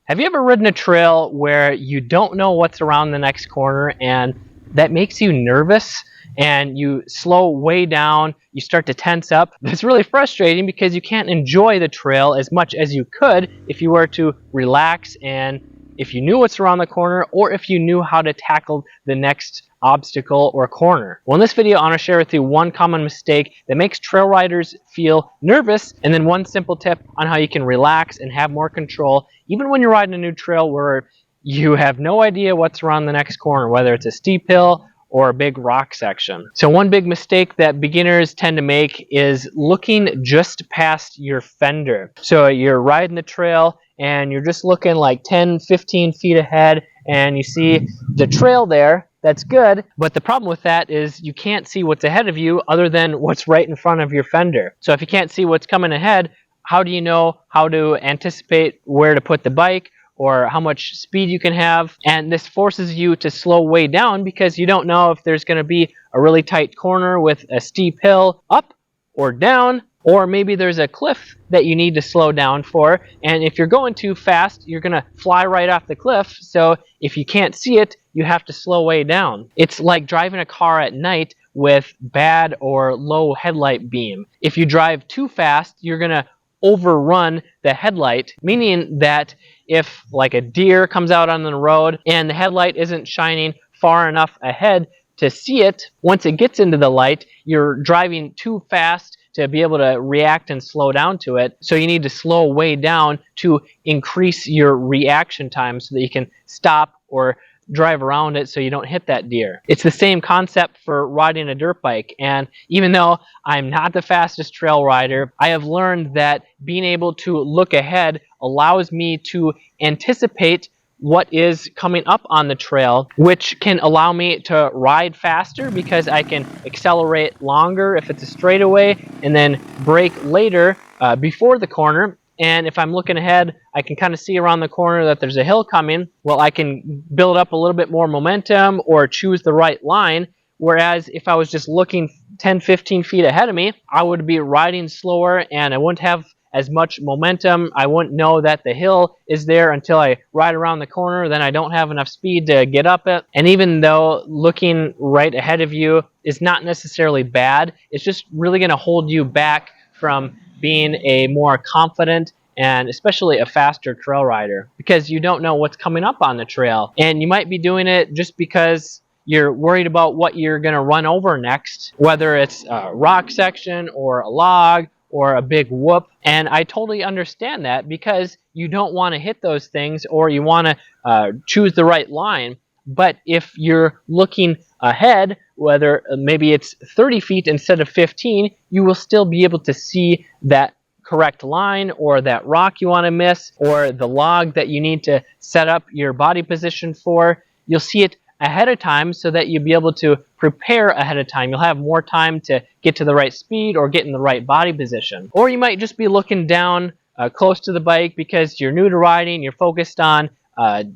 Have you ever ridden a trail where you don't know what's around the next corner and that makes you nervous and you slow way down, you start to tense up? It's really frustrating because you can't enjoy the trail as much as you could if you were to relax and if you knew what's around the corner or if you knew how to tackle the next obstacle or corner. Well, in this video, I want to share with you one common mistake that makes trail riders feel nervous, and then one simple tip on how you can relax and have more control even when you're riding a new trail where you have no idea what's around the next corner, whether it's a steep hill or a big rock section. So one big mistake that beginners tend to make is looking just past your fender. So you're riding the trail and you're just looking like 10-15 feet ahead and you see the trail there. That's good, but the problem with that is you can't see what's ahead of you other than what's right in front of your fender. So if you can't see what's coming ahead, how do you know how to anticipate where to put the bike or how much speed you can have? And this forces you to slow way down because you don't know if there's going to be a really tight corner with a steep hill up or down, or maybe there's a cliff that you need to slow down for. And if you're going too fast, you're going to fly right off the cliff. So if you can't see it, you have to slow way down. It's like driving a car at night with bad or low headlight beam. If you drive too fast, you're going to overrun the headlight, meaning that if like a deer comes out on the road and the headlight isn't shining far enough ahead to see it, once it gets into the light, you're driving too fast to be able to react and slow down to it. So you need to slow way down to increase your reaction time so that you can stop or drive around it so you don't hit that deer. It's the same concept for riding a dirt bike, and even though I'm not the fastest trail rider, I have learned that being able to look ahead allows me to anticipate what is coming up on the trail, which can allow me to ride faster because I can accelerate longer if it's a straightaway and then brake later before the corner. And if I'm looking ahead, I can kind of see around the corner that there's a hill coming. Well, I can build up a little bit more momentum or choose the right line. Whereas if I was just looking 10-15 feet ahead of me, I would be riding slower and I wouldn't have as much momentum. I wouldn't know that the hill is there until I ride around the corner. Then I don't have enough speed to get up it. And even though looking right ahead of you is not necessarily bad, it's just really going to hold you back from being a more confident and especially a faster trail rider because you don't know what's coming up on the trail. And you might be doing it just because you're worried about what you're going to run over next, whether it's a rock section or a log or a big whoop. And I totally understand that because you don't want to hit those things or you want to choose the right line. But if you're looking ahead, whether maybe it's 30 feet instead of 15, you will still be able to see that correct line or that rock you want to miss or the log that you need to set up your body position for. You'll see it ahead of time so that you'll be able to prepare ahead of time. You'll have more time to get to the right speed or get in the right body position. Or you might just be looking down close to the bike because you're new to riding, you're focused on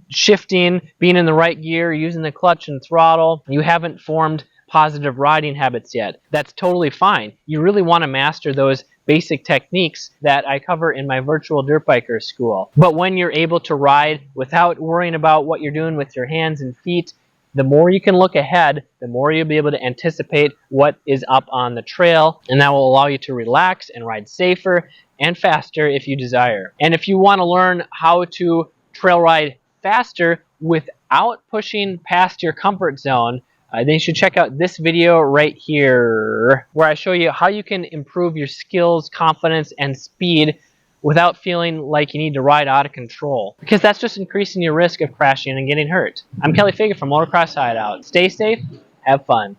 shifting, being in the right gear, using the clutch and throttle. You haven't formed positive riding habits yet. That's totally fine. You really want to master those basic techniques that I cover in my virtual dirt biker school. But when you're able to ride without worrying about what you're doing with your hands and feet, the more you can look ahead, the more you'll be able to anticipate what is up on the trail, and that will allow you to relax and ride safer and faster if you desire. And if you want to learn how to trail ride faster without pushing past your comfort zone, then you should check out this video right here where I show you how you can improve your skills, confidence, and speed without feeling like you need to ride out of control, because that's just increasing your risk of crashing and getting hurt. I'm Kelly Fagan from Motocross Hideout. Stay safe, have fun.